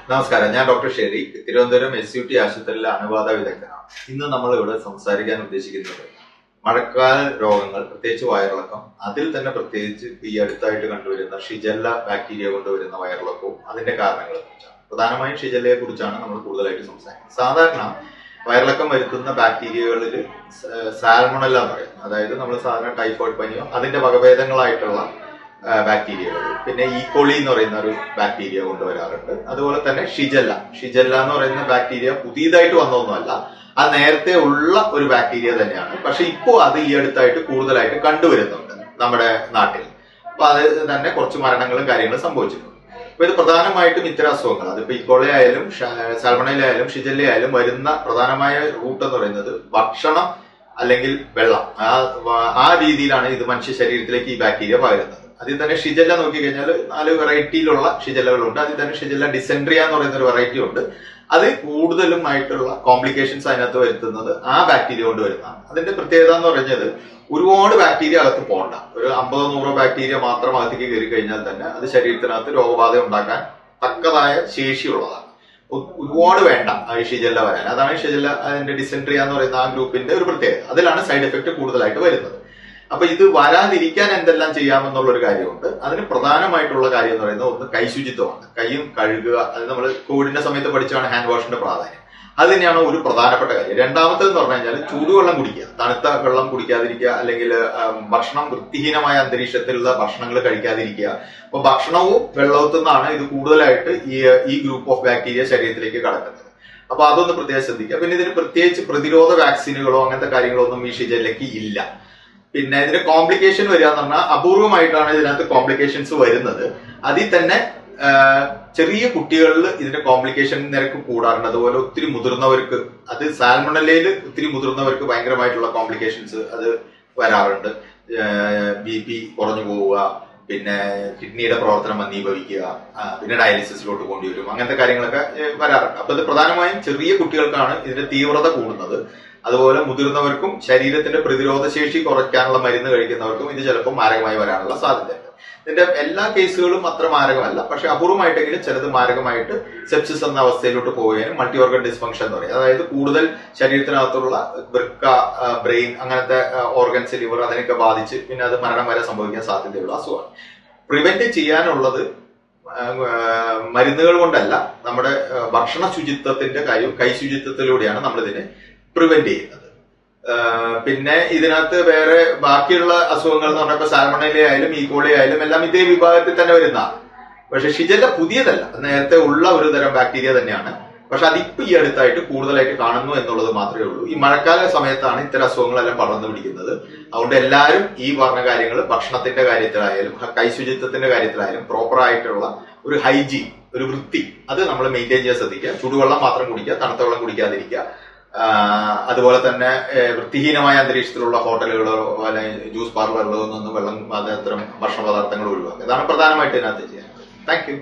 നമസ്കാരം, ഞാൻ doctor Shareeq, Thiruvananthapuram SUT ആശുപത്രിയിലെ അണുബാധ വിദഗ്ധനാണ്. ഇന്ന് നമ്മൾ ഇവിടെ സംസാരിക്കാൻ ഉദ്ദേശിക്കുന്നത് മഴക്കാല രോഗങ്ങൾ, പ്രത്യേകിച്ച് വയറിളക്കം, അതിൽ തന്നെ പ്രത്യേകിച്ച് ഈ അടുത്തായിട്ട് കണ്ടുവരുന്ന ഷിജല്ല ബാക്ടീരിയ കൊണ്ടുവരുന്ന വയറിളക്കവും അതിന്റെ കാരണങ്ങളെ കുറിച്ചാണ്. പ്രധാനമായും ഷിജല്ലയെ കുറിച്ചാണ് നമ്മൾ കൂടുതലായിട്ട് സംസാരിക്കുന്നത്. സാധാരണ വയറിളക്കം വരുത്തുന്ന ബാക്ടീരിയകളിൽ സാൽമണല്ല എന്ന് പറയും. അതായത് നമ്മൾ സാധാരണ ടൈഫോയിഡ് പനിയോ അതിന്റെ വകഭേദങ്ങളായിട്ടുള്ള ബാക്ടീരിയകൾ, പിന്നെ ഈക്കോളി എന്ന് പറയുന്ന ഒരു ബാക്ടീരിയ കൊണ്ടുവരാറുണ്ട്. അതുപോലെ തന്നെ ഷിജല്ല എന്ന് പറയുന്ന ബാക്ടീരിയ പുതിയതായിട്ട് വന്നതൊന്നുമല്ല, അത് നേരത്തെ ഉള്ള ഒരു ബാക്ടീരിയ തന്നെയാണ്. പക്ഷെ ഇപ്പോൾ അത് ഈ അടുത്തായിട്ട് കൂടുതലായിട്ട് കണ്ടുവരുന്നുണ്ട് നമ്മുടെ നാട്ടിൽ. അപ്പൊ അത് തന്നെ കുറച്ച് മരണങ്ങളും കാര്യങ്ങളും സംഭവിച്ചിട്ടുണ്ട്. അപ്പൊ ഇത് പ്രധാനമായിട്ടും ഇത്തരം അസുഖങ്ങൾ, അതിപ്പോ ഈക്കോളി ആയാലും സാൽമണല ആയാലും ഷിജല്ല ആയാലും വരുന്ന പ്രധാനമായ റൂട്ട് എന്ന് പറയുന്നത് ഭക്ഷണം അല്ലെങ്കിൽ വെള്ളം, ആ രീതിയിലാണ് ഇത് മനുഷ്യ ശരീരത്തിലേക്ക് ഈ ബാക്ടീരിയ പകരുന്നത്. അതിൽ തന്നെ ഷിജല്ല നോക്കിക്കഴിഞ്ഞാൽ 4 വെറൈറ്റിയിലുള്ള ഷിജല്ലകളുണ്ട്. അതിൽ തന്നെ ഷിജല്ല ഡിസെൻട്രിയ എന്ന് പറയുന്ന ഒരു വെറൈറ്റി ഉണ്ട്. അത് കൂടുതലും ആയിട്ടുള്ള കോംപ്ലിക്കേഷൻസ് അതിനകത്ത് വരുത്തുന്നത് ആ ബാക്ടീരിയ കൊണ്ട് വരുന്നതാണ്. അതിന്റെ പ്രത്യേകത എന്ന് പറഞ്ഞത് ഒരുപാട് ബാക്ടീരിയ അകത്ത് പോകണ്ട, ഒരു 50-100 ബാക്ടീരിയ മാത്രം അകത്തേക്ക് കയറി കഴിഞ്ഞാൽ തന്നെ അത് ശരീരത്തിനകത്ത് രോഗബാധ ഉണ്ടാക്കാൻ തക്കതായ ശേഷിയുള്ളതാണ്. ഒരുപാട് വേണ്ട ഈ ഷിജല്ല വരാൻ. അതാണ് ഷിജല്ല അതിന്റെ ഡിസെൻട്രിയ എന്ന് പറയുന്ന ആ ഗ്രൂപ്പിന്റെ ഒരു പ്രത്യേകത. അതിലാണ് സൈഡ് എഫക്ട് കൂടുതലായിട്ട് വരുന്നത്. അപ്പൊ ഇത് വരാതിരിക്കാൻ എന്തെല്ലാം ചെയ്യാമെന്നുള്ള ഒരു കാര്യമുണ്ട്. അതിന് പ്രധാനമായിട്ടുള്ള കാര്യം എന്ന് പറയുന്നത് ഒന്ന് കൈശുചിത്വമാണ്. കൈയും കഴുകുക. അത് നമ്മൾ കോവിഡിന്റെ സമയത്ത് പഠിച്ചാണ് ഹാൻഡ് വാഷിന്റെ പ്രാധാന്യം. അത് തന്നെയാണ് ഒരു പ്രധാനപ്പെട്ട കാര്യം. രണ്ടാമത്തേന്ന് പറഞ്ഞു കഴിഞ്ഞാൽ ചൂടുവെള്ളം കുടിക്കുക, തണുത്ത വെള്ളം കുടിക്കാതിരിക്കുക, അല്ലെങ്കിൽ ഭക്ഷണം വൃത്തിഹീനമായ അന്തരീക്ഷത്തിലുള്ള ഭക്ഷണങ്ങൾ കഴിക്കാതിരിക്കുക. അപ്പൊ ഭക്ഷണവും വെള്ളത്തിൽ നിന്നാണ് ഇത് കൂടുതലായിട്ട് ഈ ഗ്രൂപ്പ് ഓഫ് ബാക്ടീരിയ ശരീരത്തിലേക്ക് കടക്കുന്നത്. അപ്പൊ അതൊന്ന് പ്രത്യേകം ശ്രദ്ധിക്കുക. പിന്നെ ഇതിന് പ്രത്യേകിച്ച് പ്രതിരോധ വാക്സിനുകളോ അങ്ങനത്തെ കാര്യങ്ങളോ ഒന്നും ഈ ഷിജല്ലയ്ക്ക് ഇല്ല. പിന്നെ ഇതിന്റെ കോംപ്ലിക്കേഷൻ വരിക എന്ന് പറഞ്ഞാൽ അപൂർവമായിട്ടാണ് ഇതിനകത്ത് കോംപ്ലിക്കേഷൻസ് വരുന്നത്. അതിൽ തന്നെ ചെറിയ കുട്ടികളിൽ ഇതിന്റെ കോംപ്ലിക്കേഷൻ നിരക്ക് കൂടാറുണ്ട്. അതുപോലെ ഒത്തിരി മുതിർന്നവർക്ക്, അത് സാൽമണല്ലയിൽ ഒത്തിരി മുതിർന്നവർക്ക് ഭയങ്കരമായിട്ടുള്ള കോംപ്ലിക്കേഷൻസ് അത് വരാറുണ്ട്. BP കുറഞ്ഞു പോവുക, പിന്നെ കിഡ്നിയുടെ പ്രവർത്തനം മന്ദീഭവിക്കുക, പിന്നെ ഡയാലിസിസിലോട്ട് പോകേണ്ടി വരും, അങ്ങനത്തെ കാര്യങ്ങളൊക്കെ വരാറുണ്ട്. അപ്പൊ ഇത് പ്രധാനമായും ചെറിയ കുട്ടികൾക്കാണ് ഇതിന്റെ തീവ്രത കൂടുന്നത്. അതുപോലെ മുതിർന്നവർക്കും ശരീരത്തിന്റെ പ്രതിരോധ ശേഷി കുറയ്ക്കാനുള്ള മരുന്ന് കഴിക്കുന്നവർക്കും ഇത് ചിലപ്പോൾ മാരകമായി വരാനുള്ള സാധ്യതയുണ്ട്. ഇതിന്റെ എല്ലാ കേസുകളും അത്ര മാരകമല്ല, പക്ഷെ അപൂർവമായിട്ടെങ്കിലും ചിലത് മാരകമായിട്ട് സെപ്സിസ് എന്ന അവസ്ഥയിലോട്ട് പോവുകയും മൾട്ടി ഓർഗൻ ഡിസ്ഫങ്ഷൻ എന്ന് പറയും. അതായത് കൂടുതൽ ശരീരത്തിനകത്തുള്ള വൃക്ക, ബ്രെയിൻ, അങ്ങനത്തെ ഓർഗൻസ്, ലിവർ, അതിനൊക്കെ ബാധിച്ച് പിന്നെ അത് മരണം വരെ സംഭവിക്കാൻ സാധ്യതയുള്ള അസുഖമാണ്. പ്രിവെന്റ് ചെയ്യാനുള്ളത് മരുന്നുകൾ കൊണ്ടല്ല, നമ്മുടെ ഭക്ഷണ ശുചിത്വത്തിന്റെ കൈശുചിത്വത്തിലൂടെയാണ് നമ്മളിതിനെ പ്രിവെന്റ് ചെയ്യുന്നത്. പിന്നെ ഇതിനകത്ത് വേറെ ബാക്കിയുള്ള അസുഖങ്ങൾ എന്ന് പറഞ്ഞാൽ സാൽമണല ആയാലും ഈക്കോളി ആയാലും എല്ലാം ഇതേ വിഭാഗത്തിൽ തന്നെ വരുന്നതാണ്. പക്ഷെ ഷിജല്ല പുതിയതല്ല, നേരത്തെ ഉള്ള ഒരു തരം ബാക്ടീരിയ തന്നെയാണ്. പക്ഷെ അതിപ്പോ ഈ അടുത്തായിട്ട് കൂടുതലായിട്ട് കാണുന്നു എന്നുള്ളത് മാത്രമേ ഉള്ളൂ. ഈ മഴക്കാല സമയത്താണ് ഇത്തരം അസുഖങ്ങളെല്ലാം പടർന്നു പിടിക്കുന്നത്. അതുകൊണ്ട് എല്ലാവരും ഈ പറഞ്ഞ കാര്യങ്ങൾ, ഭക്ഷണത്തിന്റെ കാര്യത്തിലായാലും കൈശുചിത്വത്തിന്റെ കാര്യത്തിലായാലും പ്രോപ്പർ ആയിട്ടുള്ള ഒരു ഹൈജീൻ, ഒരു വൃത്തി, അത് നമ്മൾ മെയിൻറ്റെയിൻ ചെയ്യാൻ ശ്രദ്ധിക്കുക. ചൂടുവെള്ളം മാത്രം കുടിക്കുക, തണുത്ത വെള്ളം കുടിക്കാതിരിക്കുക. അതുപോലെ തന്നെ വൃത്തിഹീനമായ അന്തരീക്ഷത്തിലുള്ള ഹോട്ടലുകളോ അല്ലെങ്കിൽ ജ്യൂസ് പാർലറുകളോ നിന്ന് വെള്ളം, അത്തരം ഭക്ഷണ പദാർത്ഥങ്ങൾ ഒഴിവാക്കുക. ഇതാണ് പ്രധാനമായിട്ട് ഇതിനകത്ത് ചെയ്യുന്നത്. Thank you.